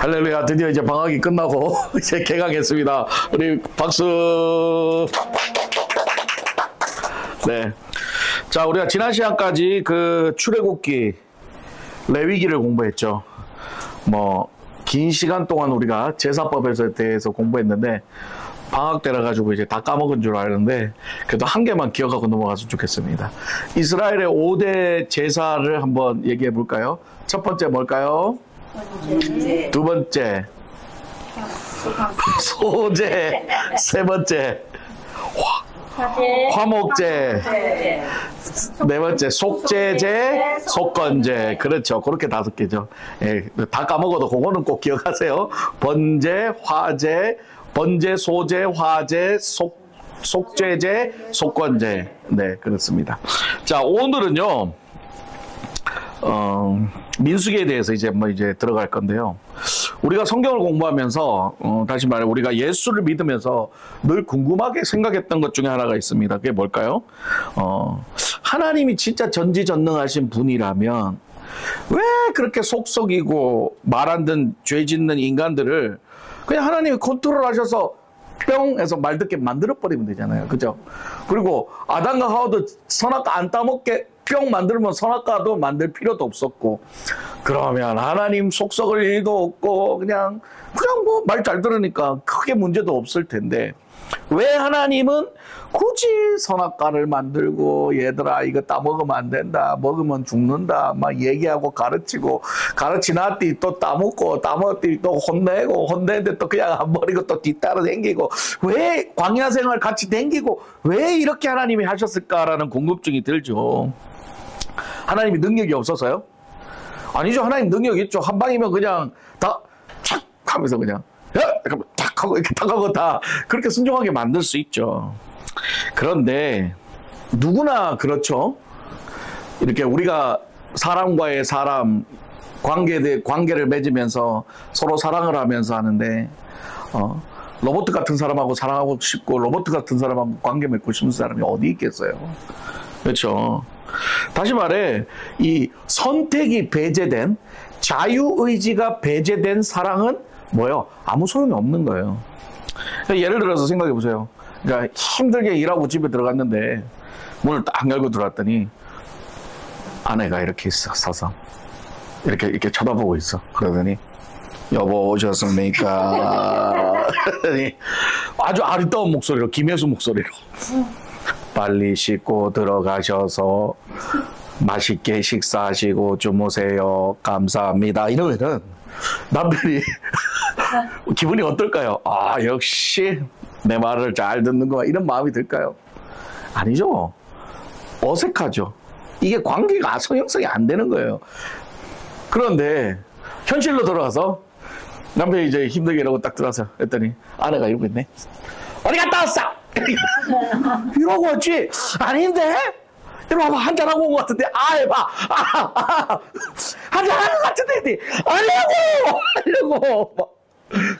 할렐루야. 드디어 이제 방학이 끝나고 이제 개강했습니다. 우리 박수. 네. 자, 우리가 지난 시간까지 그 출애굽기, 레위기를 공부했죠. 뭐 긴 시간 동안 우리가 제사법에 대해서 공부했는데 방학 때라 가지고 이제 다 까먹은 줄 알았는데 그래도 한 개만 기억하고 넘어갔으면 좋겠습니다. 이스라엘의 5대 제사를 한번 얘기해 볼까요? 첫 번째 뭘까요? 두 번째 소제, 세 번째 화목제, 네 번째 속제제, 속건제. 그렇죠. 그렇게 5개죠. 예, 다 까먹어도 그거는 꼭 기억하세요. 번제, 화제, 번제, 소제, 화제, 속제제, 속건제. 네, 그렇습니다. 자, 오늘은요, 민수기에 대해서 이제 들어갈 건데요. 우리가 성경을 공부하면서, 다시 말해, 우리가 예수를 믿으면서 늘 궁금하게 생각했던 것 중에 하나가 있습니다. 그게 뭘까요? 하나님이 진짜 전지전능하신 분이라면, 왜 그렇게 속썩이고 말 안 듣는 죄 짓는 인간들을 그냥 하나님이 컨트롤 하셔서 뿅 해서 말 듣게 만들어버리면 되잖아요. 그죠? 그리고 아담과 하와도 선악과 안 따먹게 뿅 만들면 선악과도 만들 필요도 없었고, 그러면 하나님 속썩을 일도 없고 그냥 뭐 말 잘 들으니까 크게 문제도 없을 텐데 왜 하나님은 굳이 선악과를 만들고 얘들아 이거 따먹으면 안 된다, 먹으면 죽는다 막 얘기하고 가르치고, 가르치나띠 또 따먹고 따먹띠 또 혼내고 혼내는데 또 그냥 안 버리고 또 뒤따라 댕기고, 왜 광야 생활 같이 댕기고 왜 이렇게 하나님이 하셨을까라는 궁금증이 들죠. 하나님이 능력이 없어서요? 아니죠. 하나님 능력이 있죠. 한 방이면 그냥 다 착 하면서 그냥 탁 하고 이렇게 탁 하고 다 그렇게 순종하게 만들 수 있죠. 그런데 누구나 그렇죠. 이렇게 우리가 사람과의 사람 관계를 맺으면서 서로 사랑을 하면서 하는데 로봇 같은 사람하고 사랑하고 싶고 로봇 같은 사람하고 관계 맺고 싶은 사람이 어디 있겠어요. 그렇죠. 다시 말해, 이 선택이 배제된, 자유의지가 배제된 사랑은 뭐예요? 아무 소용이 없는 거예요. 예를 들어서 생각해 보세요. 그러니까 힘들게 일하고 집에 들어갔는데 문을 딱 열고 들어왔더니 아내가 이렇게 있어, 서서 이렇게 쳐다보고 있어. 그러더니 여보 오셨습니까? 아주 아리따운 목소리로, 김혜수 목소리로 빨리 씻고 들어가셔서 맛있게 식사하시고 주무세요. 감사합니다. 이러면은 남편이 기분이 어떨까요? 아, 역시 내 말을 잘 듣는구나, 이런 마음이 들까요? 아니죠. 어색하죠. 이게 관계가 형성이 안 되는 거예요. 그런데 현실로 돌아가서 남편이 이제 힘들게 이러고 딱 들어와서 했더니 아내가 이러고 있네. 어디 갔다 왔어? 이러고 왔지? 아닌데? 이리 와봐, 한잔하고 온 것 같은데. 해봐. 한잔하는 것 같은데. 아니라고!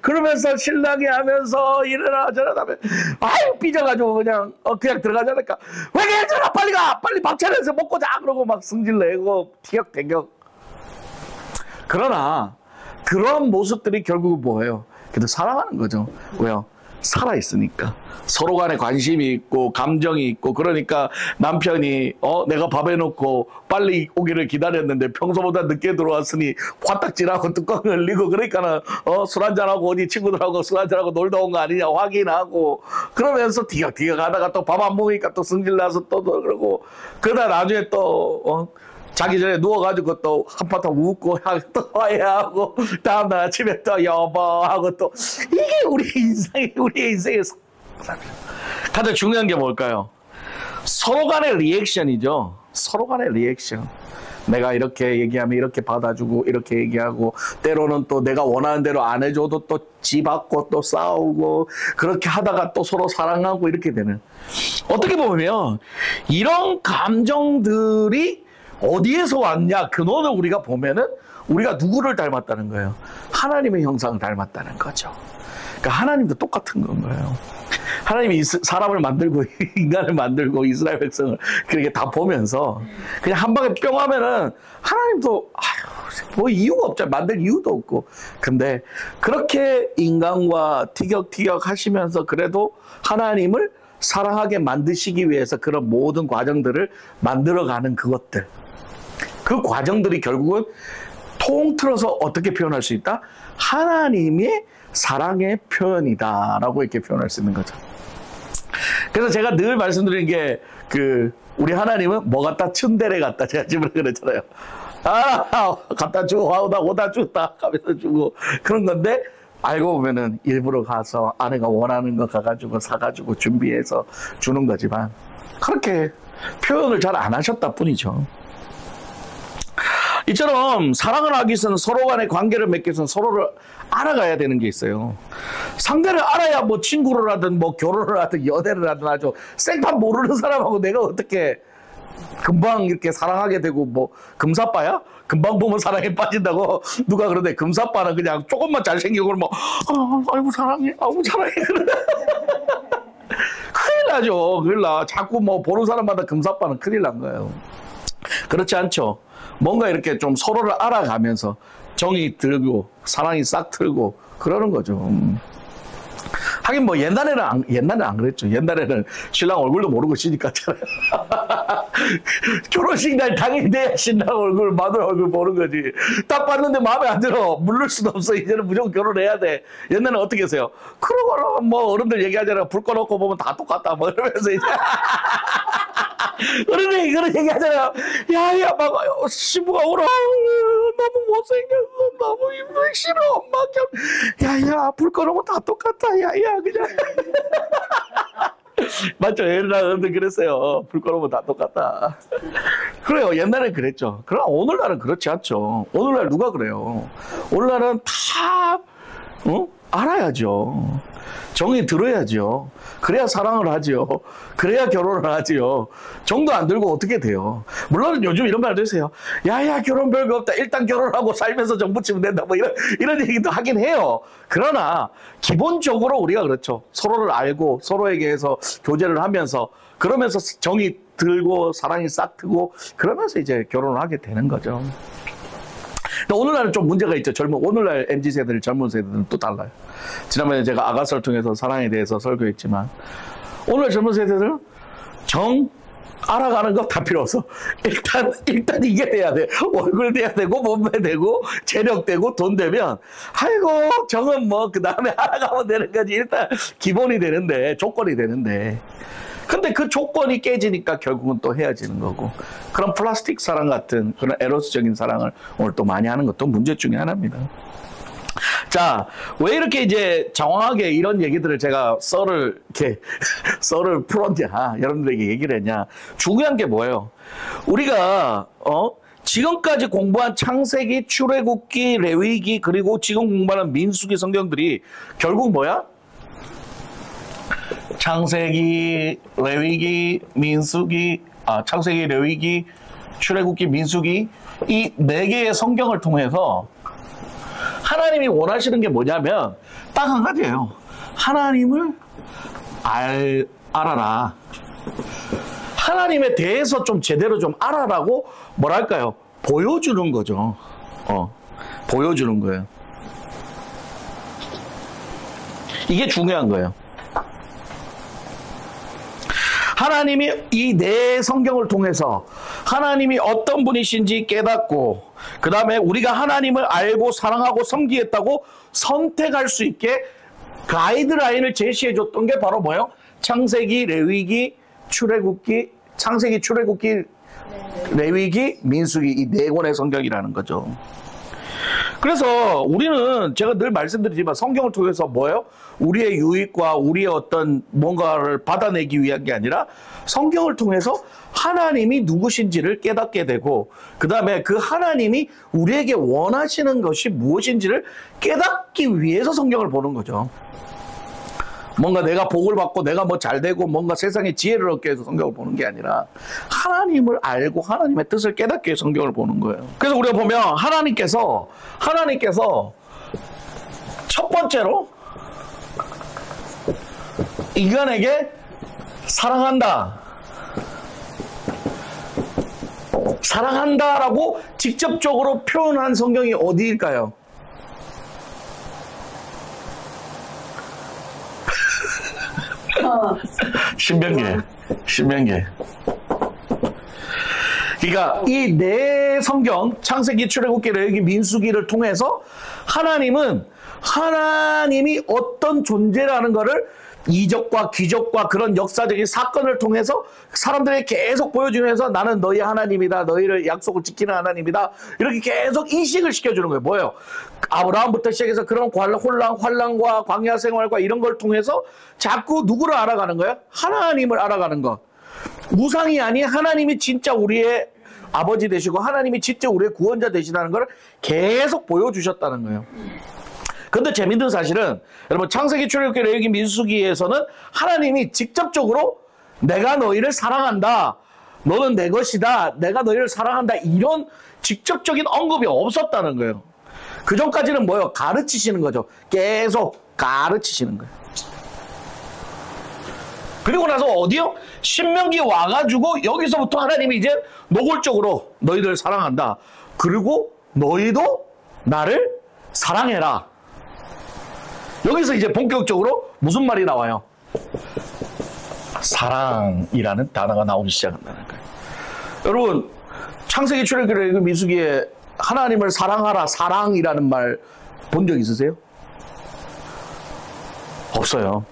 그러면서 신나게 하면서 이러나 저러나 하면 삐져가지고 그냥 들어가자니까 왜 그러잖아, 빨리 가! 빨리 밥 차려서 먹고 자! 그러고 막 승질 내고 티격태격. 그러나 그런 모습들이 결국은 뭐예요? 그래도 사랑하는 거죠. 왜요? 살아있으니까. 서로 간에 관심이 있고 감정이 있고, 그러니까 남편이 내가 밥 해놓고 빨리 오기를 기다렸는데 평소보다 늦게 들어왔으니 화딱지나고 뚜껑 열리고, 그러니까는 술 한잔하고 어디 친구들하고 술 한잔하고 놀다 온 거 아니냐 확인하고, 그러면서 티격티격 하다가 또 밥 안 먹으니까 또 승질나서 또 그러고, 그러다 나중에 또 자기 전에 누워가지고 또 한바탕 웃고 또 화해하고, 다음날 아침에 또 여보 하고, 또 이게 우리의 인생에서 가장 중요한 게 뭘까요? 서로 간의 리액션이죠. 서로 간의 리액션. 내가 이렇게 얘기하면 이렇게 받아주고 이렇게 얘기하고, 때로는 또 내가 원하는 대로 안 해줘도 또 지받고 또 싸우고, 그렇게 하다가 또 서로 사랑하고 이렇게 되는, 어떻게 보면 이런 감정들이 어디에서 왔냐, 근원을 우리가 보면은 우리가 누구를 닮았다는 거예요? 하나님의 형상을 닮았다는 거죠. 그러니까 하나님도 똑같은 건 거예요. 하나님이 사람을 만들고 인간을 만들고 이스라엘 백성을 그렇게 다 보면서 그냥 한 방에 뿅 하면은 하나님도 뭐 이유가 없잖아요. 만들 이유도 없고. 근데 그렇게 인간과 티격티격 하시면서 그래도 하나님을 사랑하게 만드시기 위해서 그런 모든 과정들을 만들어가는 그것들. 그 과정들이 결국은 통틀어서 어떻게 표현할 수 있다? 하나님의 사랑의 표현이다라고 이렇게 표현할 수 있는 거죠. 그래서 제가 늘 말씀드리는 게 우리 하나님은 뭐 갖다 춘대래 갖다 제가 지금 그랬잖아요. 갖다 주고 오다 줬다 하면서 주고 그런 건데 알고 보면은 일부러 가서 아내가 원하는 거 가가지고 사가지고 준비해서 주는 거지만 그렇게 표현을 잘 안 하셨다 뿐이죠. 이처럼 사랑을 하기 위해서는 서로 간의 관계를 맺기 위해서는 서로를 알아가야 되는 게 있어요. 상대를 알아야 뭐 친구를 하든 뭐 결혼을 하든 연애를 하든 아주 생판 모르는 사람하고 내가 어떻게 금방 이렇게 사랑하게 되고 뭐 금사빠야? 금방 보면 사랑에 빠진다고 누가 그러는데 금사빠는 그냥 조금만 잘생기고 그러면 아이고 사랑해 아이고 사랑해 큰일 나죠. 큰일 나. 자꾸 뭐 보는 사람마다 금사빠는 큰일 난 거예요. 그렇지 않죠. 뭔가 이렇게 좀 서로를 알아가면서 정이 들고 사랑이 싹 틀고 그러는 거죠. 하긴 뭐 옛날에는 안 그랬죠. 옛날에는 신랑 얼굴도 모르고 시집갔잖아요. 결혼식 날 당일 돼야 신랑 얼굴, 마누라 얼굴 보는 거지. 딱 봤는데 마음에 안 들어. 물를 수도 없어. 이제는 무조건 결혼해야 돼. 옛날에는 어떻게 했어요? 그러거나 뭐 어른들 얘기하잖아요. 불 꺼놓고 보면 다 똑같다. 뭐 이러면서 이제. 어른들이 그런 얘기 하잖아요. 야야 막 신부가 오라. 너무 못생겼어. 너무 힘들기 싫어. 엄마 야야 불 꺼놓으면 다 똑같다. 야야 그냥. 맞죠? 옛날 어른들 그랬어요. 불 꺼놓으면 다 똑같다. 그래요. 옛날엔 그랬죠. 그럼 오늘날은 그렇지 않죠. 오늘날 누가 그래요? 오늘날은 다 알아야죠. 정이 들어야죠. 그래야 사랑을 하죠. 그래야 결혼을 하죠. 정도 안 들고 어떻게 돼요? 물론 요즘 이런 말도 있어요. 야야 결혼 별거 없다. 일단 결혼하고 살면서 정 붙이면 된다. 뭐 이런 얘기도 하긴 해요. 그러나 기본적으로 우리가 그렇죠. 서로를 알고 서로에게 해서 교제를 하면서 그러면서 정이 들고 사랑이 싹 트고 그러면서 이제 결혼을 하게 되는 거죠. 근데 오늘날은 좀 문제가 있죠. 오늘날 MZ세대들, 젊은 세대들은 또 달라요. 지난번에 제가 아가서를 통해서 사랑에 대해서 설교했지만, 오늘 젊은 세대들은 정 알아가는 거 다 필요 없어. 일단 이게 돼야 돼. 얼굴 돼야 되고, 몸매 되고, 체력 되고, 돈 되면, 아이고, 정은 뭐, 그 다음에 알아가면 되는 거지. 일단 기본이 되는데, 조건이 되는데. 근데 그 조건이 깨지니까 결국은 또 헤어지는 거고 그런 플라스틱 사랑 같은 그런 에로스적인 사랑을 오늘 또 많이 하는 것도 문제 중에 하나입니다. 자, 왜 이렇게 이제 장황하게 이런 얘기들을 제가 썰을 풀었냐, 여러분들에게 얘기를 했냐. 중요한 게 뭐예요? 우리가 지금까지 공부한 창세기, 출애굽기, 레위기 그리고 지금 공부하는 민수기 성경들이 결국 뭐야? 창세기, 레위기, 민수기, 창세기, 레위기, 출애굽기, 민수기 이 4개의 성경을 통해서 하나님이 원하시는 게 뭐냐면 딱 한 가지예요. 하나님을 알아라. 하나님에 대해서 좀 제대로 좀 알아라고 뭐랄까요? 보여주는 거죠. 보여주는 거예요. 이게 중요한 거예요. 하나님이 이 네 성경을 통해서 하나님이 어떤 분이신지 깨닫고 그 다음에 우리가 하나님을 알고 사랑하고 섬기겠다고 선택할 수 있게 가이드라인을 제시해 줬던 게 바로 뭐예요? 창세기, 레위기, 출애굽기, 창세기, 출애굽기, 레위기, 민수기 이 4권의 성경이라는 거죠. 그래서 우리는 제가 늘 말씀드리지만 성경을 통해서 뭐예요? 우리의 유익과 우리의 어떤 뭔가를 받아내기 위한 게 아니라 성경을 통해서 하나님이 누구신지를 깨닫게 되고 그 다음에 그 하나님이 우리에게 원하시는 것이 무엇인지를 깨닫기 위해서 성경을 보는 거죠. 뭔가 내가 복을 받고 내가 뭐 잘되고 뭔가 세상에 지혜를 얻기 위해서 성경을 보는 게 아니라 하나님을 알고 하나님의 뜻을 깨닫기 위해 성경을 보는 거예요. 그래서 우리가 보면 하나님께서 첫 번째로 인간에게 사랑한다. 사랑한다라고 직접적으로 표현한 성경이 어디일까요? 신명기. 그러니까 이 네 성경, 창세기, 출애굽기, 레위기, 민수기를 통해서 하나님이 어떤 존재라는 것을 이적과 기적과 그런 역사적인 사건을 통해서 사람들에게 계속 보여주면서 나는 너희 하나님이다. 너희를 약속을 지키는 하나님이다. 이렇게 계속 인식을 시켜주는 거예요. 뭐예요? 아브라함부터 시작해서 그런 환란과 광야 생활과 이런 걸 통해서 자꾸 누구를 알아가는 거예요? 하나님을 알아가는 거. 우상이 아닌 하나님이 진짜 우리의 아버지 되시고 하나님이 진짜 우리의 구원자 되시다는 걸 계속 보여주셨다는 거예요. 근데 재밌는 사실은 여러분 창세기, 출애굽기, 레위기, 민수기에서는 하나님이 직접적으로 내가 너희를 사랑한다. 너는 내 것이다. 내가 너희를 사랑한다. 이런 직접적인 언급이 없었다는 거예요. 그 전까지는 뭐예요? 가르치시는 거죠. 계속 가르치시는 거예요. 그리고 나서 어디요? 신명기 와가지고 여기서부터 하나님이 이제 노골적으로 너희들 사랑한다. 그리고 너희도 나를 사랑해라. 여기서 이제 본격적으로 무슨 말이 나와요? 사랑이라는 단어가 나오기 시작한다는 거예요. 여러분, 창세기, 출애굽기, 레위기, 민수기에 하나님을 사랑하라, 사랑이라는 말 본 적 있으세요? 없어요.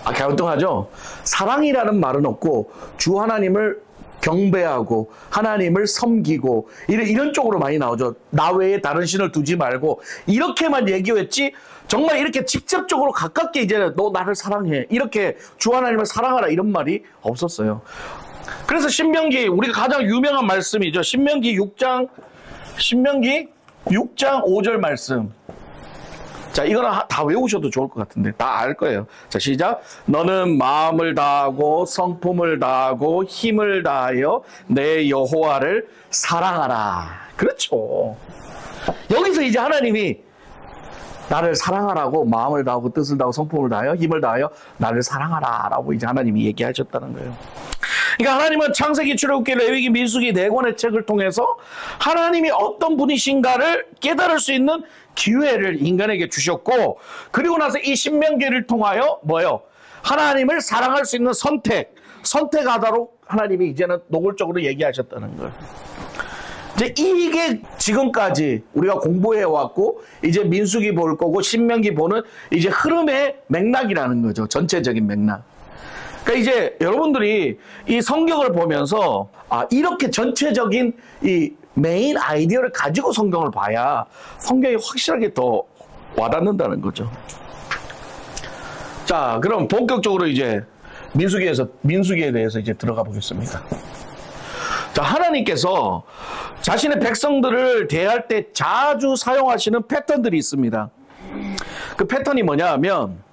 갸우뚱하죠? 사랑이라는 말은 없고 주 하나님을 경배하고 하나님을 섬기고 이런 쪽으로 많이 나오죠. 나 외에 다른 신을 두지 말고 이렇게만 얘기했지 정말 이렇게 직접적으로 가깝게 이제 너 나를 사랑해 이렇게 주 하나님을 사랑하라 이런 말이 없었어요. 그래서 신명기 우리가 가장 유명한 말씀이죠. 신명기 6장 5절 말씀. 자, 이거는 다 외우셔도 좋을 것 같은데 다 알 거예요. 자, 시작. 너는 마음을 다하고 성품을 다하고 힘을 다하여 내 여호와를 사랑하라. 그렇죠. 여기서 이제 하나님이 나를 사랑하라고 마음을 다하고 뜻을 다하고 성품을 다하여 힘을 다하여 나를 사랑하라 라고 이제 하나님이 얘기하셨다는 거예요. 그러니까 하나님은 창세기, 출애굽기, 레위기, 민수기 네 권의 책을 통해서 하나님이 어떤 분이신가를 깨달을 수 있는 기회를 인간에게 주셨고, 그리고 나서 이 신명기를 통하여 뭐예요? 하나님을 사랑할 수 있는 선택하도록 하나님이 이제는 노골적으로 얘기하셨다는 거예요. 이제 이게 지금까지 우리가 공부해 왔고 이제 민수기 볼 거고 신명기 보는 이제 흐름의 맥락이라는 거죠. 전체적인 맥락. 그러니까 이제 여러분들이 이 성경을 보면서 이렇게 전체적인 이 메인 아이디어를 가지고 성경을 봐야 성경이 확실하게 더 와닿는다는 거죠. 자, 그럼 본격적으로 이제 민수기에 대해서 이제 들어가 보겠습니다. 자, 하나님께서 자신의 백성들을 대할 때 자주 사용하시는 패턴들이 있습니다. 그 패턴이 뭐냐 하면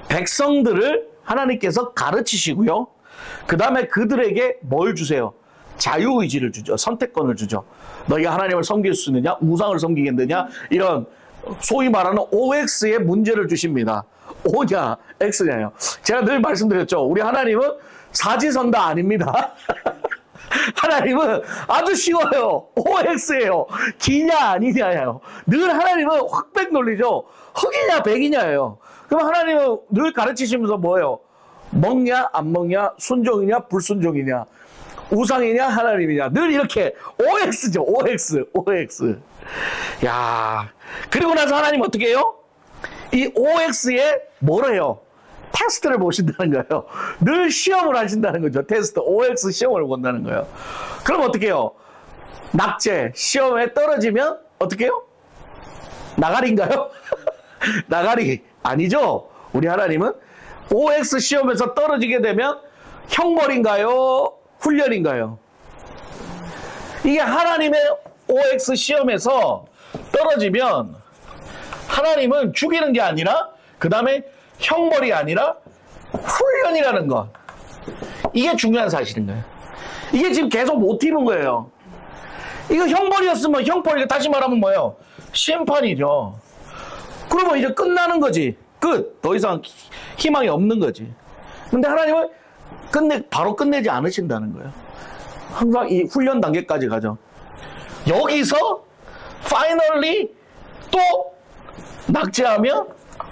백성들을 하나님께서 가르치시고요. 그 다음에 그들에게 뭘 주세요? 자유의지를 주죠. 선택권을 주죠. 너희가 하나님을 섬길 수 있느냐? 우상을 섬기겠느냐? 이런 소위 말하는 OX의 문제를 주십니다. O냐 X냐요. 제가 늘 말씀드렸죠. 우리 하나님은 사지선다 아닙니다. 하나님은 아주 쉬워요. OX예요. 기냐 아니냐예요. 늘 하나님은 흑백 논리죠. 흑이냐 백이냐예요. 그럼 하나님은 늘 가르치시면서 뭐예요? 먹냐 안 먹냐, 순종이냐 불순종이냐, 우상이냐 하나님이냐, 늘 이렇게 OX죠. OX. 야, 그리고 나서 하나님 어떻게 해요? 이 OX에 뭘 해요? 테스트를 보신다는 거예요. 늘 시험을 하신다는 거죠. 테스트, OX 시험을 본다는 거예요. 그럼 어떻게 해요? 낙제, 시험에 떨어지면 어떻게 해요? 나가리인가요? 나가리 아니죠. 우리 하나님은 OX 시험에서 떨어지게 되면 형벌인가요? 훈련인가요? 이게 하나님의 OX 시험에서 떨어지면 하나님은 죽이는 게 아니라 그 다음에 형벌이 아니라 훈련이라는 것. 이게 중요한 사실인 거예요. 이게 지금 계속 못 튀는 거예요. 이거 형벌이었으면 형벌이 다시 말하면 뭐예요? 심판이죠. 그러면 이제 끝나는 거지. 끝. 더 이상 희망이 없는 거지. 근데 하나님은 바로 끝내지 않으신다는 거예요. 항상 이 훈련 단계까지 가죠. 여기서 파이널리 또 낙제하면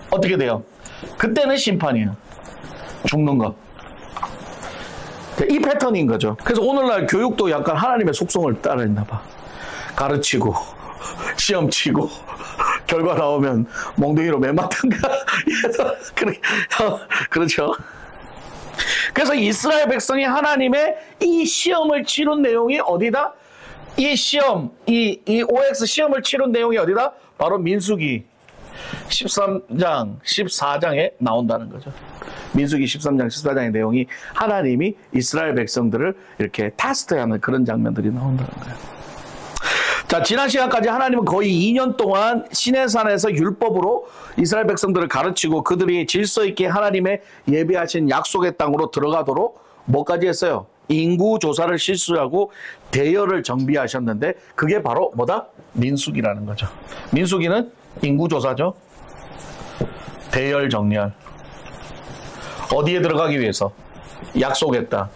어떻게 돼요? 그때는 심판이에요. 죽는 거. 이 패턴인 거죠. 그래서 오늘날 교육도 약간 하나님의 속성을 따라했나 봐. 가르치고 시험 치고 결과 나오면 멍둥이로 맨 맞던가. 그렇죠. 그래서 이스라엘 백성이 하나님의 이 시험을 치른 내용이 어디다? 이 시험, 이 OX 시험을 치른 내용이 어디다? 바로 민수기 13장, 14장에 나온다는 거죠. 민수기 13장, 14장의 내용이 하나님이 이스라엘 백성들을 이렇게 테스트하는 그런 장면들이 나온다는 거예요. 자, 지난 시간까지 하나님은 거의 2년 동안 시내산에서 율법으로 이스라엘 백성들을 가르치고 그들이 질서 있게 하나님의 예비하신 약속의 땅으로 들어가도록 뭐까지 했어요? 인구 조사를 실시하고 대열을 정비하셨는데 그게 바로 뭐다? 민수기라는 거죠. 민수기는 인구 조사죠. 대열 정렬. 어디에 들어가기 위해서? 약속의 땅.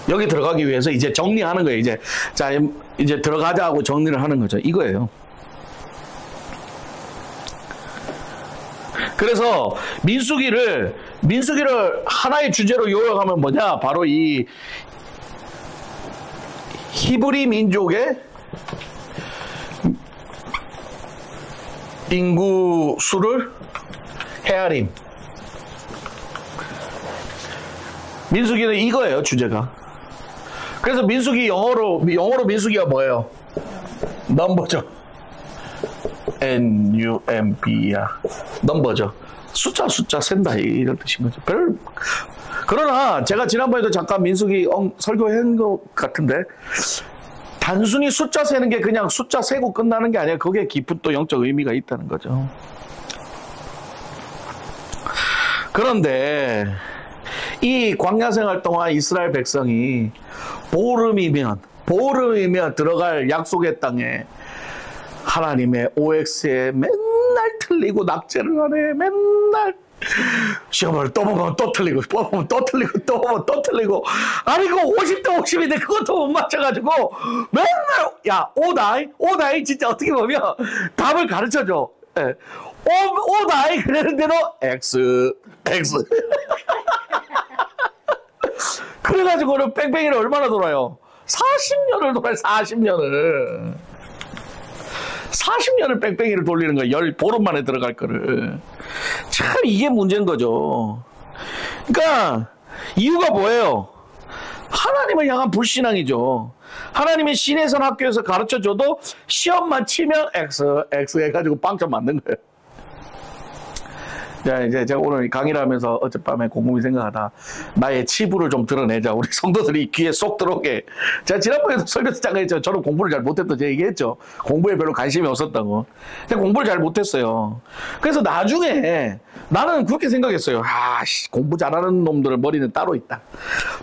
여기 들어가기 위해서 이제 정리하는 거예요. 이제 들어가자 하고 정리를 하는 거죠. 이거예요. 그래서 민수기를 하나의 주제로 요약하면 뭐냐? 바로 이 히브리 민족의 인구 수를 헤아림. 민수기는 이거예요, 주제가. 그래서 민수기 영어로 민수기가 뭐예요? 넘버죠. NUMB야. 넘버죠. 숫자 센다 이런 뜻인 거죠. 그러나 제가 지난번에도 잠깐 민수기 설교한 것 같은데 단순히 숫자 세는 게 그냥 숫자 세고 끝나는 게 아니라 거기에 깊은 또 영적 의미가 있다는 거죠. 그런데 이 광야 생활 동안 이스라엘 백성이 보름이면 들어갈 약속의 땅에 하나님의 OX에 맨날 틀리고 낙제를 하네. 맨날 시험을 또 보면 또 틀리고 또 보면 또 틀리고 아니 그거 50대 50인데 그것도 못 맞춰가지고 맨날 야 오다이 진짜 어떻게 보면 답을 가르쳐줘. 예. 오다이 그랬는데도 X 그래가지고는 뺑뺑이를 얼마나 돌아요? 40년을 돌아요. 40년을 뺑뺑이를 돌리는 거예요. 보름 만에 들어갈 거를. 참 이게 문제인 거죠. 그러니까 이유가 뭐예요? 하나님을 향한 불신앙이죠. 하나님의 시내선 학교에서 가르쳐줘도 시험만 치면 X 해가지고 빵점 맞는 거예요. 자, 이제 제가 오늘 강의를 하면서 어젯밤에 곰곰이 생각하다 나의 치부를 좀 드러내자. 우리 성도들이 귀에 쏙 들어오게. 제가 지난번에도 설교에서 잠깐 했죠. 저는 공부를 잘 못했다고 제가 얘기했죠. 공부에 별로 관심이 없었다고. 제가 공부를 잘 못했어요. 그래서 나중에 나는 그렇게 생각했어요. 공부 잘하는 놈들은 머리는 따로 있다.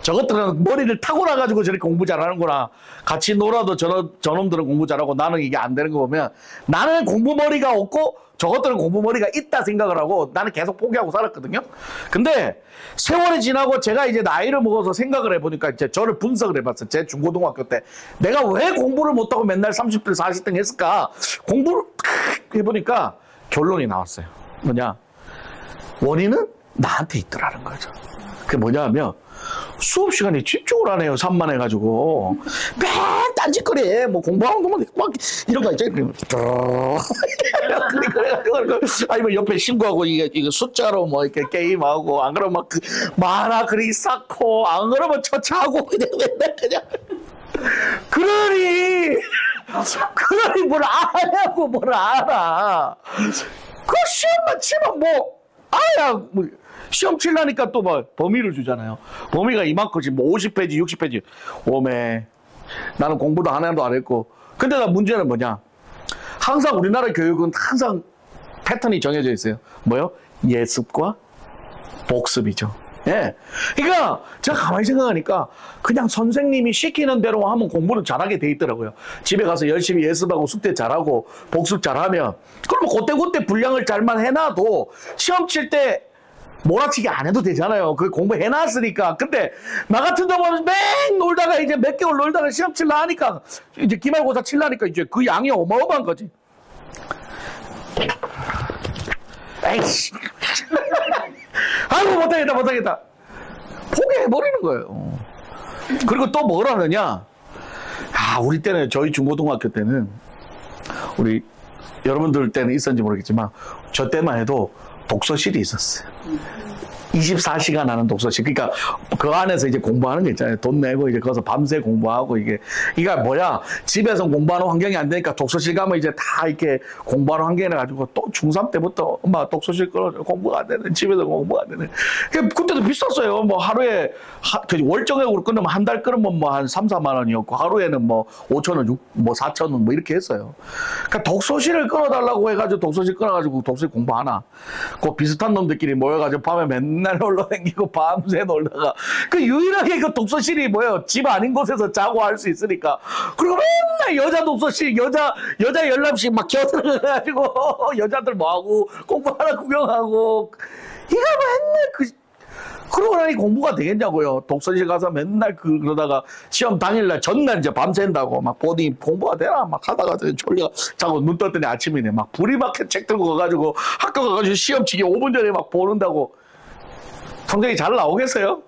저것들은 머리를 타고나가지고 저렇게 공부 잘하는구나. 같이 놀아도 저놈들은 공부 잘하고 나는 이게 안 되는 거 보면 나는 공부 머리가 없고 저것들은 공부 머리가 있다 생각을 하고 나는 계속 포기하고 살았거든요. 근데 세월이 지나고 제가 이제 나이를 먹어서 생각을 해보니까 이제 저를 분석을 해봤어요. 제 중고등학교 때 내가 왜 공부를 못하고 맨날 30등 40등 했을까? 공부를 해보니까 결론이 나왔어요. 뭐냐? 원인은 나한테 있더라는 거죠. 그게 뭐냐 하면 수업 시간에 집중을 안 해요. 산만해가지고 맨 딴짓거리 뭐 공부하는 것만 막 이런 거 있잖아요. 그래가지고 아니면 옆에 친구하고 이거 숫자로 뭐 이렇게 게임하고 안 그러면 막 만화 그리기 쌓고 안 그러면 처차하고 그냥 맨날 그냥 그러니 뭘 아냐고 뭘 알아. 그 시험만 치면 뭐 아야 뭐 시험 치려니까 또 뭐 범위를 주잖아요. 범위가 이만큼씩 뭐 50페이지 60페이지 오메 나는 공부도 하나도 안 했고. 근데 나 문제는 뭐냐, 항상 우리나라 교육은 항상 패턴이 정해져 있어요. 뭐요? 예습과 복습이죠. 예. 그러니까 제가 가만히 생각하니까 그냥 선생님이 시키는 대로 하면 공부를 잘하게 돼 있더라고요. 집에 가서 열심히 예습하고 숙제 잘하고 복습 잘하면 그러면 그때 분량을 잘만 해놔도 시험 칠 때 몰아치기 안 해도 되잖아요. 그 공부해놨으니까. 근데 나 같은 경우는 맹 놀다가 이제 몇 개월 놀다가 시험 칠라 하니까 이제 기말고사 칠라 하니까 이제 그 양이 어마어마한 거지. 에이씨. 아이고 못하겠다. 포기해버리는 거예요. 그리고 또 뭘 하느냐. 우리 때는 저희 중고등학교 때는 우리 여러분들 때는 있었는지 모르겠지만 저 때만 해도 독서실이 있었어요. 24시간 하는 독서실. 그러니까 그 안에서 이제 공부하는 게 있잖아요. 돈 내고 이제 거기서 밤새 공부하고 이게 뭐야? 집에서 공부하는 환경이 안 되니까 독서실 가면 이제 다 이렇게 공부하는 환경이라 가지고 또 중3 때부터 엄마 독서실 끌어줘. 공부가 안 되는 집에서 공부가 안 되는. 그때도 비쌌어요. 뭐 하루에 월정액으로 끊으면 한 달 끊으면 뭐 한 3, 4만 원이었고 하루에는 뭐 5천 원, 뭐 4천 원 뭐 이렇게 했어요. 그러니까 독서실을 끊어달라고 해가지고 독서실 끊어가지고 독서실 공부하나. 그 비슷한 놈들끼리 모여가지고 밤에 맨날 놀러 다니고 밤새 놀다가 그 유일하게 그 독서실이 뭐예요? 집 아닌 곳에서 자고 할 수 있으니까. 그리고 맨날 여자 독서실, 여자 열람실 막 겨들어가지고 여자들 뭐하고 공부하라 구경하고 이거 맨날 그러고 나니 공부가 되겠냐고요. 독서실 가서 맨날 그러다가 시험 당일날 전날 이제 밤샌다고 막 보니 공부가 되나 막 하다가 졸려 자고 눈 떴더니 아침이네. 막 불이마켓 책 들고 가가지고 학교 가가지고 시험 치기 5분 전에 막 보는다고. 성적이 잘 나오겠어요?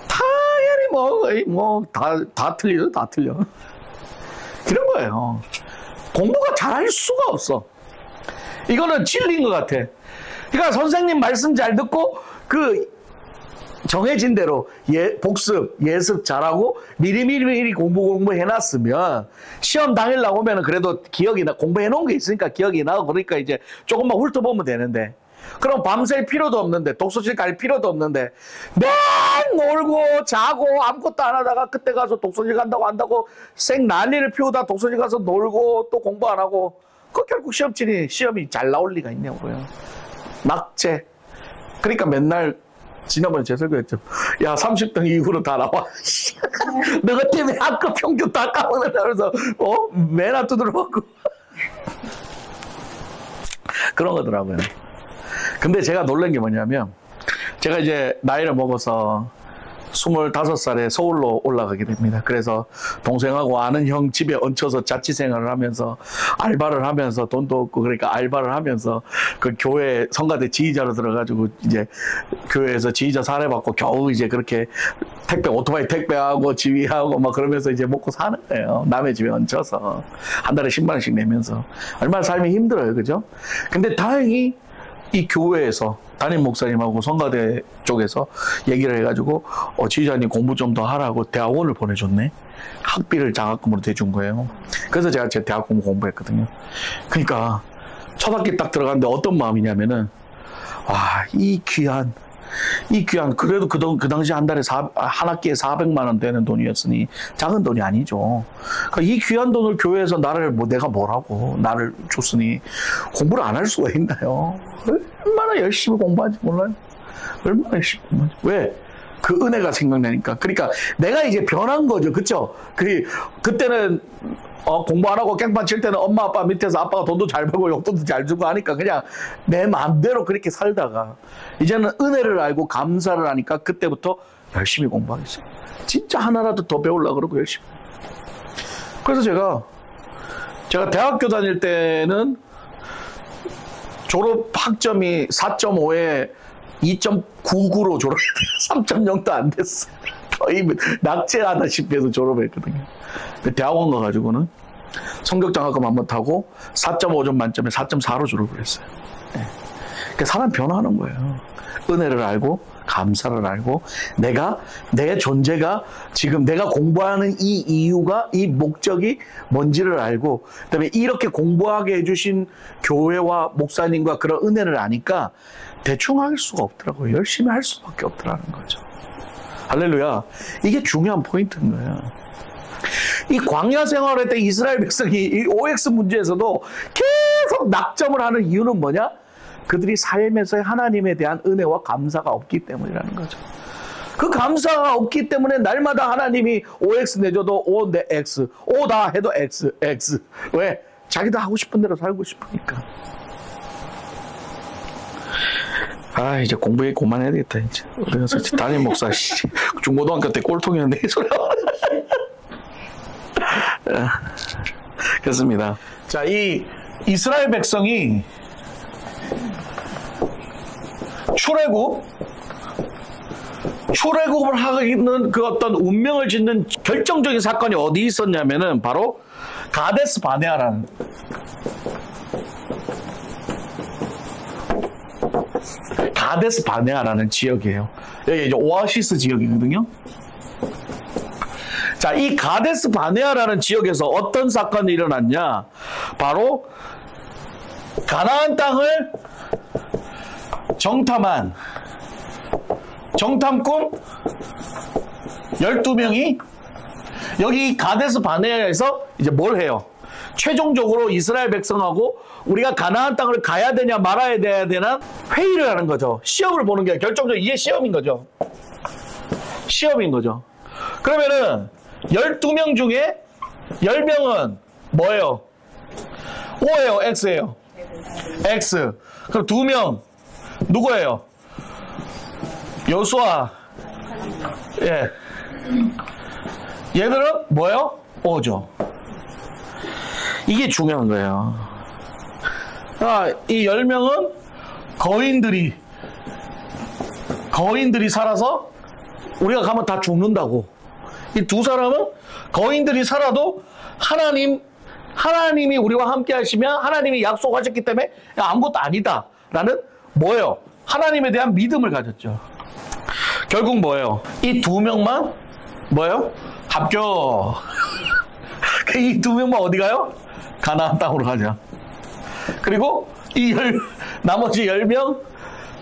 당연히 다 틀리죠. 다 틀려. 그런 거예요. 공부가 잘할 수가 없어. 이거는 진리인 것 같아. 그러니까 선생님 말씀 잘 듣고 정해진 대로 복습, 예습 잘하고 미리 공부해놨으면 시험 당일 나오면은 그래도 기억이 나, 공부해놓은 게 있으니까 기억이 나고 그러니까 이제 조금만 훑어보면 되는데 그럼 밤샐 필요도 없는데 독서실 갈 필요도 없는데 맨 놀고 자고 아무것도 안 하다가 그때 가서 독서실 간다고 한다고 생 난리를 피우다 독서실 가서 놀고 또 공부 안 하고 그 결국 시험이 잘 나올 리가 있냐고요. 낙제. 그러니까 맨날 지난번에 제 설교했죠. 야 30등 이후로 다 나와. 너가 때문에 학급 평균 다 까먹는다 그래서 매나 두드려 먹고 그런 거더라고요. 근데 제가 놀란 게 뭐냐면 제가 이제 나이를 먹어서 25살에 서울로 올라가게 됩니다. 그래서 동생하고 아는 형 집에 얹혀서 자취생활을 하면서 알바를 하면서 돈도 없고 그러니까 알바를 하면서 그 교회 성가대 지휘자로 들어가지고 이제 교회에서 지휘자 사례받고 겨우 이제 그렇게 오토바이 택배하고 지휘하고 막 그러면서 이제 먹고 사는 거예요. 남의 집에 얹혀서 한 달에 10만 원씩 내면서 얼마나 삶이 힘들어요. 그죠? 근데 다행히 이 교회에서 담임 목사님하고 성가대 쪽에서 얘기를 해가지고 지휘자님 공부 좀 더 하라고 대학원을 보내줬네. 학비를 장학금으로 대준 거예요. 그래서 제가 제 대학 공부했거든요. 그러니까 첫 학기 딱 들어갔는데 어떤 마음이냐면은 이 귀한 그래도 그 당시 한 달에 한 학기에 400만 원 되는 돈이었으니 작은 돈이 아니죠. 그러니까 이 귀한 돈을 교회에서 내가 뭐라고 나를 줬으니 공부를 안 할 수가 있나요? 얼마나 열심히 공부하는지 몰라요. 얼마나 열심히 공부하는지. 왜? 그 은혜가 생각나니까. 그러니까 내가 이제 변한 거죠. 그쵸? 그때는 공부 안 하고 깽판 칠 때는 엄마 아빠 밑에서 아빠가 돈도 잘 벌고 용돈도 잘 주고 하니까 그냥 내 마음대로 그렇게 살다가 이제는 은혜를 알고 감사를 하니까 그때부터 열심히 공부하겠어요. 진짜 하나라도 더 배우려고 그러고 열심히. 그래서 제가 대학교 다닐 때는 졸업 학점이 4.5에 2.99로 졸업했어요. 3.0도 안 됐어요. 거의 낙제하다시피 해서 졸업했거든요. 대학원 가가지고는 성적장학금 한번 타고 4.5점 만점에 4.4로 졸업을 했어요. 네. 그러니까 사람 변화하는 거예요. 은혜를 알고 감사를 알고 내 존재가 지금 내가 공부하는 이 이유가 이 목적이 뭔지를 알고 그다음에 이렇게 공부하게 해주신 교회와 목사님과 그런 은혜를 아니까 대충 할 수가 없더라고요. 열심히 할 수밖에 없더라는 거죠. 할렐루야. 이게 중요한 포인트인 거예요. 이 광야 생활할 때 이스라엘 백성이 이 OX 문제에서도 계속 낙점을 하는 이유는 뭐냐? 그들이 삶에서 하나님에 대한 은혜와 감사가 없기 때문이라는 거죠. 그 감사가 없기 때문에 날마다 하나님이 OX 내줘도 O 내 X, O다 해도 X. 왜? 자기도 하고 싶은 대로 살고 싶으니까. 아, 이제 공부에 그만해야 되겠다, 이제. 그래서 담임 목사, 중고등학교 때 꼴통이었는데, 이 소리. 그렇습니다. 자, 이 이스라엘 백성이 출애굽을 하는 그 어떤 운명을 짓는 결정적인 사건이 어디 있었냐면은 바로 가데스 바네아라는 지역이에요. 여기 이제 오아시스 지역이거든요. 자, 이 가데스 바네아라는 지역에서 어떤 사건이 일어났냐? 바로 가나안 땅을 정탐꾼 12명이 여기 가데스 바네아에서 이제 뭘 해요? 최종적으로 이스라엘 백성하고 우리가 가나안 땅을 가야 되냐 말아야 되나 회의를 하는 거죠. 시험을 보는 게 결정적으로 이게 시험인 거죠. 그러면은 12명 중에 10명은 뭐예요? O예요? X예요? X. 그럼 2명 누구예요? 여수아. 예. 얘들은 뭐예요? O죠. 이게 중요한 거예요. 이 10명은 거인들이 살아서 우리가 가면 다 죽는다고. 이 두 사람은 거인들이 살아도 하나님이 우리와 함께 하시면 하나님이 약속하셨기 때문에 아무것도 아니다 라는 뭐예요? 하나님에 대한 믿음을 가졌죠. 결국 뭐예요? 이 2명만 뭐예요? 합격. 이 2명만 어디 가요? 가나안 땅으로 가자. 그리고 나머지 10명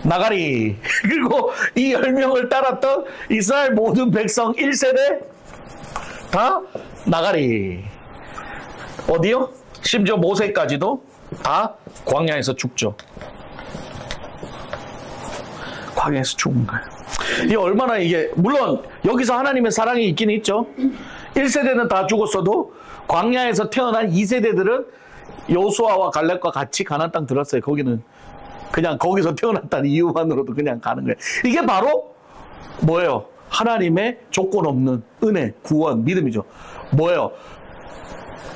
나가리. 그리고 이 10명을 따랐던 이스라엘 모든 백성 1세대 다 나가리. 어디요? 심지어 모세까지도 다 광야에서 죽죠. 광야에서 죽은 거예요. 이게 얼마나 물론 여기서 하나님의 사랑이 있긴 있죠. 1세대는 다 죽었어도 광야에서 태어난 2세대들은 여호수아와 갈렙과 같이 가나안 땅 들었어요. 거기는 그냥 거기서 태어났다는 이유만으로도 그냥 가는 거예요. 이게 바로 뭐예요? 하나님의 조건 없는 은혜, 구원, 믿음이죠. 뭐예요?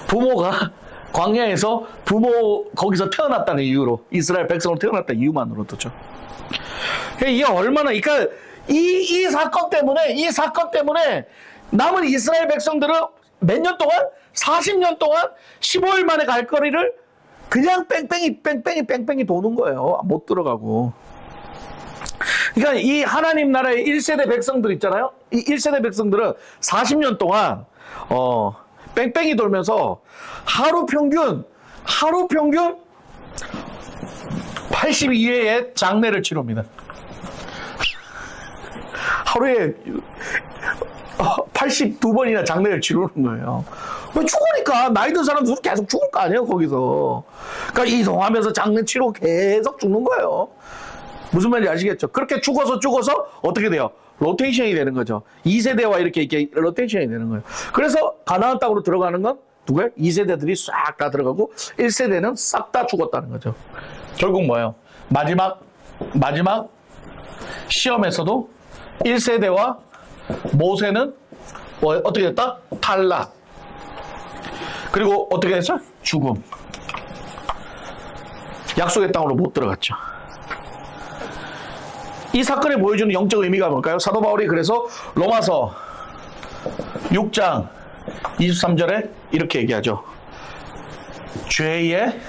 부모가 광야에서 거기서 태어났다는 이유로 이스라엘 백성으로 태어났다는 이유만으로도죠. 이게 얼마나 그러니까 이 사건 때문에 남은 이스라엘 백성들은 몇 년 동안 40년 동안 15일 만에 갈 거리를 그냥 뺑뺑이 도는 거예요. 못 들어가고. 그러니까 이 하나님 나라의 1세대 백성들 있잖아요. 이 1세대 백성들은 40년 동안 뺑뺑이 돌면서 하루 평균 82회의 장례를 치릅니다. 하루에 82번이나 장례를 치르는 거예요. 왜 죽으니까 나이 든 사람들은 계속 죽을 거 아니에요 거기서. 그러니까 이동하면서 장례 치르고 계속 죽는 거예요. 무슨 말인지 아시겠죠? 그렇게 죽어서 어떻게 돼요? 로테이션이 되는 거죠. 2세대와 이렇게 로테이션이 되는 거예요. 그래서 가나안 땅으로 들어가는 건 누구예요? 2세대들이 싹 다 들어가고 1세대는 싹 다 죽었다는 거죠. 결국 뭐예요? 마지막 시험에서도 1세대와 모세는 어떻게 됐다? 탈락. 그리고 어떻게 됐어? 죽음. 약속의 땅으로 못 들어갔죠. 이 사건이 보여주는 영적 의미가 뭘까요? 사도 바울이 그래서 로마서 6장 23절에 이렇게 얘기하죠. 죄의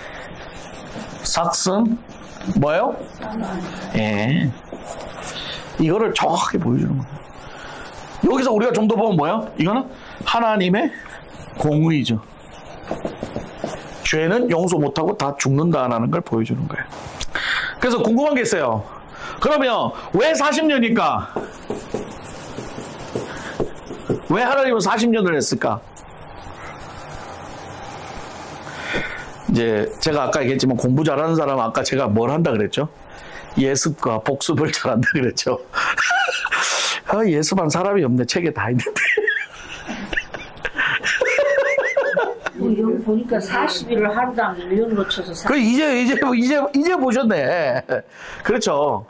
삭슨 뭐예요? 예. 이거를 정확하게 보여주는 거예요. 여기서 우리가 좀 더 보면 뭐예요? 이거는 하나님의 공의죠. 죄는 용서 못하고 다 죽는다라는 걸 보여주는 거예요. 그래서 궁금한 게 있어요. 그러면 왜 40년일까? 왜 하나님은 40년을 했을까? 이제 제가 아까 얘기했지만 공부 잘하는 사람은 아까 제가 뭘 한다 그랬죠? 예습과 복습을 잘한다 그랬죠? 예습한 사람이 없네. 책에 다 있는데. 보니까 40일을 하루당 1년으로 쳐서 이제 보셨네. 그렇죠.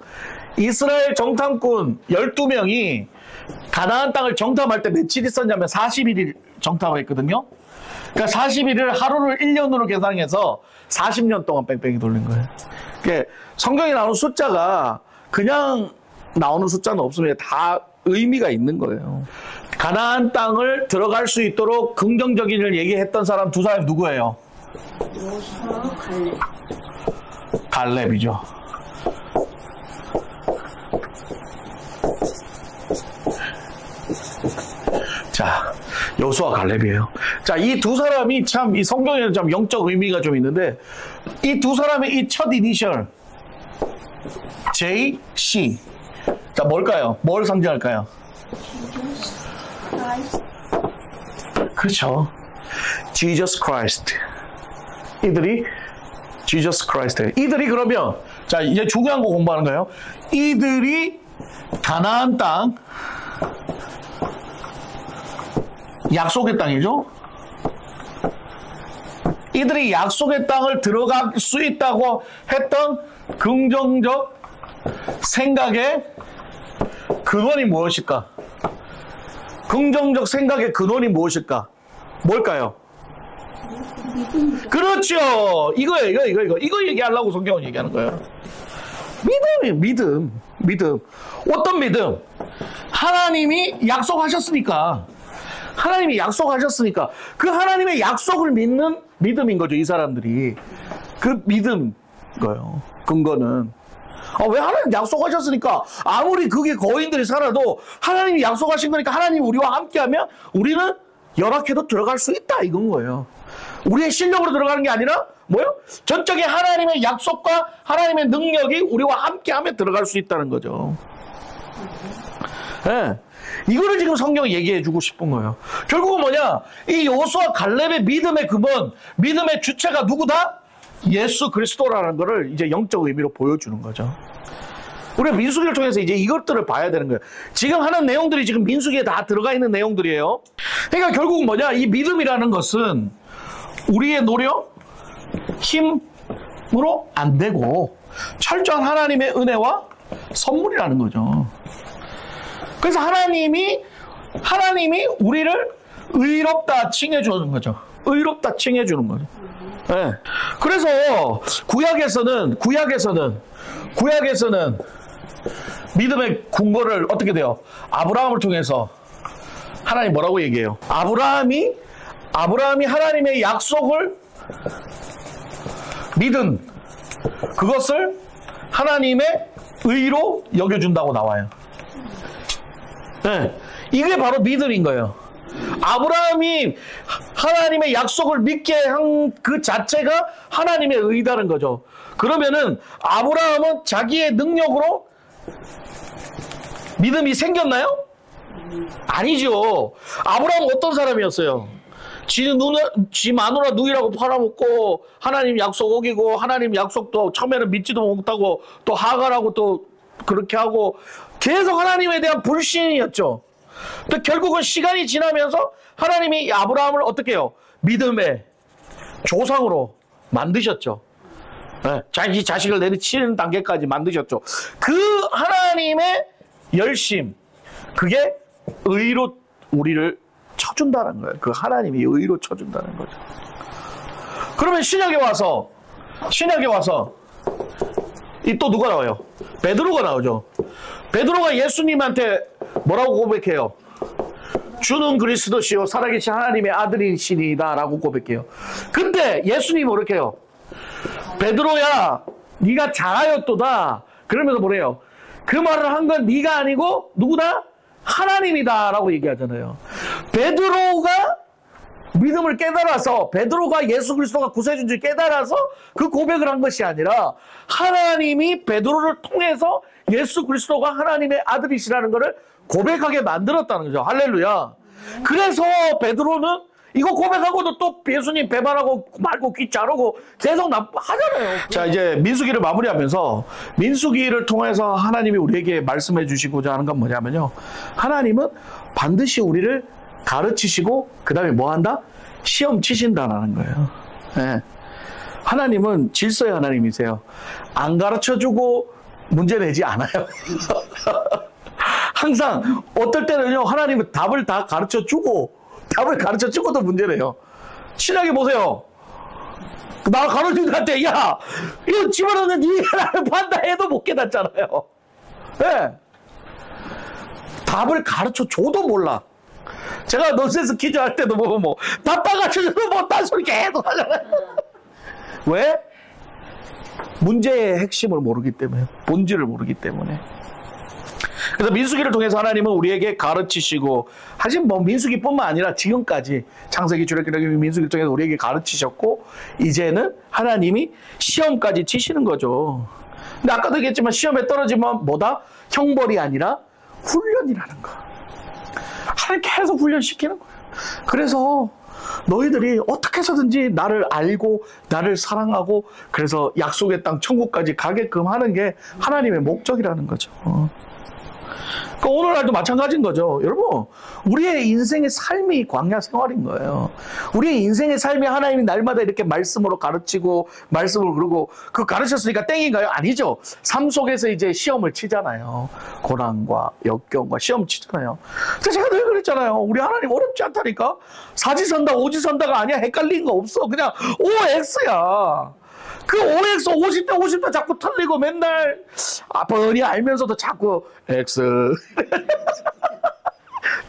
이스라엘 정탐꾼 12명이 가나안 땅을 정탐할 때 며칠 있었냐면 41일 정탐을 했거든요. 그러니까 41일을 하루를 1년으로 계산해서 40년 동안 뺑뺑이 돌린 거예요. 그러니까 성경에 나오는 숫자가 그냥 나오는 숫자는 없습니다. 다 의미가 있는 거예요. 가나안 땅을 들어갈 수 있도록 긍정적인 일을 얘기했던 사람 두 사람이 누구예요? 요수아, 갈렙. 갈렙이죠. 자, 여호수아 갈렙이에요. 자, 이 두 사람이 참 이 성경에는 좀 영적 의미가 좀 있는데 이 두 사람의 이 첫 이니셜 J, C. 자, 뭘까요? 뭘 상징할까요? 그렇죠. Jesus Christ. 이들이 Jesus Christ. 이들이 그러면 자, 이제 중요한 거 공부하는 거예요. 이들이 가나안 땅 약속의 땅이죠. 이들이 약속의 땅을 들어갈 수 있다고 했던 긍정적 생각의 근원이 무엇일까? 긍정적 생각의 근원이 무엇일까? 뭘까요? 그렇죠. 이거예요. 이거 얘기하려고 성경은 얘기하는 거예요. 믿음. 어떤 믿음? 하나님이 약속하셨으니까. 그 하나님의 약속을 믿는 믿음인 거죠. 이 사람들이. 그 믿음 거예요. 근거는. 왜 하나님 약속하셨으니까 아무리 그게 거인들이 살아도 하나님이 약속하신 거니까 하나님이 우리와 함께하면 우리는 열악해도 들어갈 수 있다 이건 거예요. 우리의 실력으로 들어가는 게 아니라 뭐요? 전적인 하나님의 약속과 하나님의 능력이 우리와 함께하면 들어갈 수 있다는 거죠. 네. 이거를 지금 성경이 얘기해 주고 싶은 거예요. 결국은 뭐냐? 이 여호수아 갈렙의 믿음의 근원, 믿음의 주체가 누구다? 예수 그리스도라는 거를 이제 영적 의미로 보여주는 거죠. 우리가 민수기를 통해서 이제 이것들을 봐야 되는 거예요. 지금 하는 내용들이 지금 민수기에 다 들어가 있는 내용들이에요. 그러니까 결국은 뭐냐? 이 믿음이라는 것은 우리의 노력, 힘으로 안 되고 철저한 하나님의 은혜와 선물이라는 거죠. 그래서 하나님이 우리를 의롭다 칭해주는 거죠. 의롭다 칭해주는 거죠. 네. 그래서 구약에서는 믿음의 근거를 어떻게 돼요? 아브라함을 통해서 하나님 뭐라고 얘기해요? 아브라함이 하나님의 약속을 믿은 그것을 하나님의 의로 여겨준다고 나와요. 네. 이게 바로 믿음인 거예요. 아브라함이 하나님의 약속을 믿게 한 그 자체가 하나님의 의다는 거죠. 그러면은 아브라함은 자기의 능력으로 믿음이 생겼나요? 아니죠. 아브라함은 어떤 사람이었어요? 지 마누라 누이라고 팔아먹고 하나님 약속 어기고 하나님 약속도 처음에는 믿지도 못하고 또 하갈하고 또 그렇게 하고 계속 하나님에 대한 불신이었죠. 또 결국은 시간이 지나면서 하나님이 아브라함을 어떻게 해요? 믿음의 조상으로 만드셨죠. 네, 자기 자식을 내리치는 단계까지 만드셨죠. 그 하나님의 열심, 그게 의로 우리를 쳐준다는 거예요. 그 하나님이 의로 쳐준다는 거죠. 그러면 신약에 와서 이 또 누가 나와요? 베드로가 나오죠. 베드로가 예수님한테 뭐라고 고백해요? 주는 그리스도시요 살아계신 하나님의 아들이시니다 라고 고백해요. 근데 예수님이 뭐렇게 해요? 베드로야 네가 잘하였도다. 그러면서 뭐래요? 그 말을 한 건 네가 아니고 누구다? 하나님이다 라고 얘기하잖아요. 베드로가 믿음을 깨달아서 베드로가 예수 그리스도가 구세주인 줄 깨달아서 그 고백을 한 것이 아니라 하나님이 베드로를 통해서 예수 그리스도가 하나님의 아들이시라는 것을 고백하게 만들었다는 거죠. 할렐루야. 그래서 베드로는 이거 고백하고도 또 예수님 배반하고 말고 귀 자르고 계속 하잖아요. 자, 이제 민수기를 마무리하면서 민수기를 통해서 하나님이 우리에게 말씀해 주시고자 하는 건 뭐냐면요. 하나님은 반드시 우리를 가르치시고 그 다음에 뭐 한다? 시험 치신다는 거예요. 예. 하나님은 질서의 하나님이세요. 안 가르쳐주고 문제 내지 않아요. 항상 어떨 때는요, 하나님은 답을 다 가르쳐주고도 문제 내요. 신약에 보세요. 나 가르쳐주는데, 야, 이거 집어넣는 니 나를 판다 해도 못 깨닫잖아요. 예. 답을 가르쳐줘도 몰라. 제가 넌센스 퀴즈 할 때도 보면 답 가르쳐줘도 못한 소리 계속 하잖아요. 왜? 문제의 핵심을 모르기 때문에, 본질을 모르기 때문에. 그래서 민수기를 통해서 하나님은 우리에게 가르치시고, 사실 민수기뿐만 아니라 지금까지 창세기, 출애굽기, 민수기를 통해서 우리에게 가르치셨고, 이제는 하나님이 시험까지 치시는 거죠. 근데 아까도 얘기했지만 시험에 떨어지면 뭐다? 형벌이 아니라 훈련이라는 거. 하나님 계속 훈련시키는 거예요. 그래서 너희들이 어떻게 해서든지 나를 알고 나를 사랑하고 그래서 약속의 땅 천국까지 가게끔 하는 게 하나님의 목적이라는 거죠. 그러니까 오늘날도 마찬가지인 거죠. 여러분, 우리의 인생의 삶이 광야 생활인 거예요. 우리의 인생의 삶이 하나님이 날마다 이렇게 말씀으로 가르치고 말씀을 그러고 그 가르쳤으니까 땡인가요? 아니죠. 삶 속에서 이제 시험을 치잖아요. 고난과 역경과 시험 치잖아요. 그래서 제가 늘 그랬잖아요. 우리 하나님 어렵지 않다니까. 사지선다 오지선다가 아니야. 헷갈린 거 없어. 그냥 OX야. 그 OX 50대 자꾸 틀리고 맨날 뻔히 알면서도 자꾸 X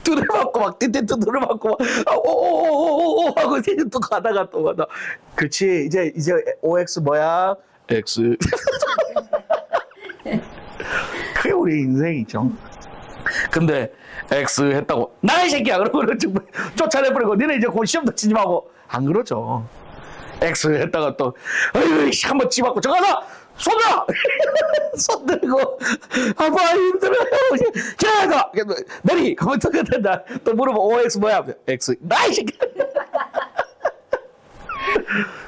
두드려맞고 막 띠띠 두드려맞고 막 오오오오오 하고 또 가다가 또 가다. 그렇지. 이제 OX 뭐야? X. 그게 우리 인생이죠. 근데 X 했다고 나 이 새끼야 그러고 쫓아내버리고 니네 이제 곧 시험도 치지 마고 안 그러죠. X 했다가 또 어이 한번 집어갖고 저거 나 손들어 손 들고 아빠 힘들어요 자가 내리 가만 또 된다 또 물어봐 OX 뭐야 X 나이 새끼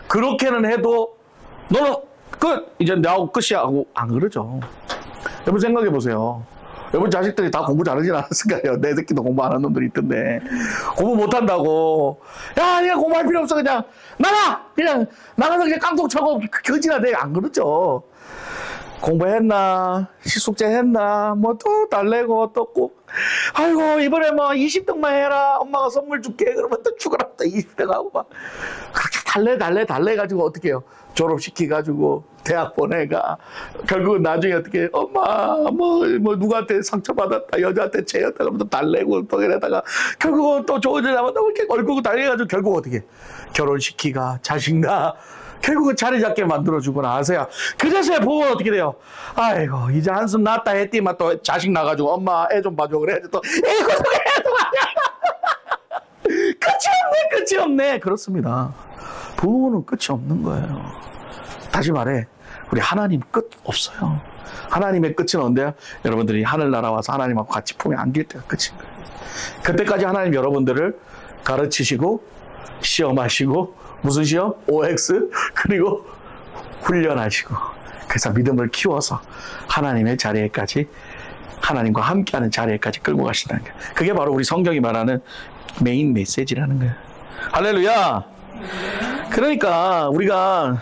그렇게는 해도 너는 끝 이제 나하고 끝이야 하고 안 그러죠. 여러분 생각해 보세요. 여러분 자식들이 다 공부 잘하진 않았을까요? 내 새끼도 공부 안 한 놈들이 있던데 공부 못한다고 야 니가 공부할 필요 없어 그냥 나가 그냥 나가서 그냥 깡통 차고 거지나 돼 안 그러죠. 공부했나 시숙제 했나 뭐 또 달래고 또 꼭 아이고 이번에 뭐 20등만 해라 엄마가 선물 줄게 그러면 또 죽어라 또 20등 하고 막 그렇게 달래 가지고 어떻게 해요? 졸업시키가지고 대학 보내가 결국은 나중에 어떻게 엄마 뭐 누구한테 상처받았다 여자한테 채였다 그러면 또 달래고 또 이러다가 결국은 또 좋은 일 나면 또 이렇게 얼굴고 달래가지고 결국 어떻게 결혼시키가 자식 낳아 결국은 자리 잡게 만들어주고 나서야 그제서야 보면 어떻게 돼요? 아이고 이제 한숨 났다 했더니만 또 자식 나가지고 엄마 애 좀 봐줘 그래야지 또 애고 해도 끝이 없네 그렇습니다. 부모는 끝이 없는 거예요. 다시 말해 우리 하나님 끝 없어요. 하나님의 끝은 언제요? 여러분들이 하늘나라 와서 하나님하고 같이 품에 안길 때가 끝인 거예요. 그때까지 하나님 여러분들을 가르치시고 시험하시고 무슨 시험? OX 그리고 훈련하시고 그래서 믿음을 키워서 하나님의 자리에까지 하나님과 함께하는 자리에까지 끌고 가신다는 거예요. 그게 바로 우리 성경이 말하는 메인 메시지라는 거예요. 할렐루야. 그러니까 우리가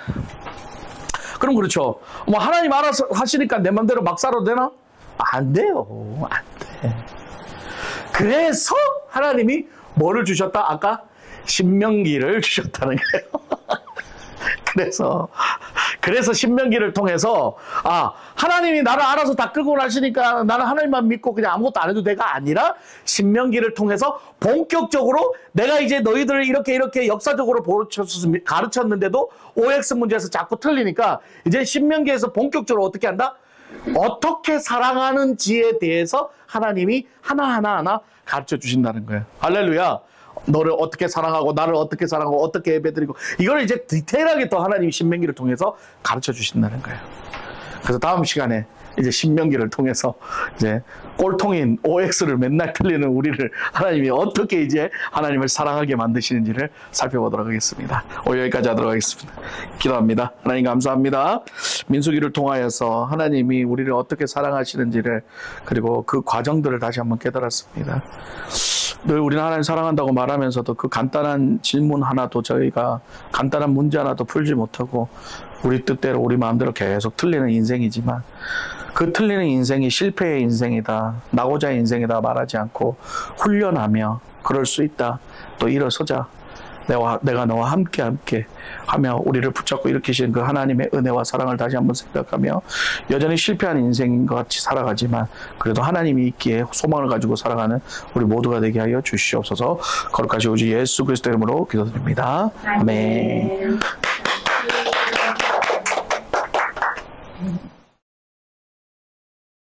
그럼 그렇죠. 뭐 하나님 알아서 하시니까 내 맘대로 막 살아도 되나? 안 돼요. 안 돼. 그래서 하나님이 뭐를 주셨다? 아까 신명기를 주셨다는 거예요. 그래서 신명기를 통해서 하나님이 나를 알아서 다 끌고 가시니까 나는 하나님만 믿고 그냥 아무것도 안 해도 돼가 아니라 신명기를 통해서 본격적으로 내가 이제 너희들을 이렇게 역사적으로 가르쳤는데도 OX 문제에서 자꾸 틀리니까 이제 신명기에서 본격적으로 어떻게 한다? 어떻게 사랑하는지에 대해서 하나님이 하나하나 가르쳐 주신다는 거예요. 할렐루야. 너를 어떻게 사랑하고 나를 어떻게 사랑하고 어떻게 예배드리고 이걸 이제 디테일하게 더 하나님이 신명기를 통해서 가르쳐 주신다는 거예요. 그래서 다음 시간에 이제 신명기를 통해서 이제 꼴통인 OX를 맨날 틀리는 우리를 하나님이 어떻게 이제 하나님을 사랑하게 만드시는지를 살펴보도록 하겠습니다. 오늘 여기까지 하도록 하겠습니다. 기도합니다. 하나님 감사합니다. 민수기를 통하여서 하나님이 우리를 어떻게 사랑하시는지를 그리고 그 과정들을 다시 한번 깨달았습니다. 늘 우리는 하나님 사랑한다고 말하면서도 그 간단한 질문 하나도 저희가 간단한 문제 하나도 풀지 못하고 우리 뜻대로 우리 마음대로 계속 틀리는 인생이지만 그 틀리는 인생이 실패의 인생이다, 낙오자의 인생이다 말하지 않고 훈련하며 그럴 수 있다. 또 일어서자. 내가 너와 함께 하며 우리를 붙잡고 일으키신 그 하나님의 은혜와 사랑을 다시 한번 생각하며 여전히 실패한 인생인 것 같이 살아가지만 그래도 하나님이 있기에 소망을 가지고 살아가는 우리 모두가 되게 하여 주시옵소서. 거룩하신 우리 예수 그리스도 이름으로 기도드립니다. 아멘.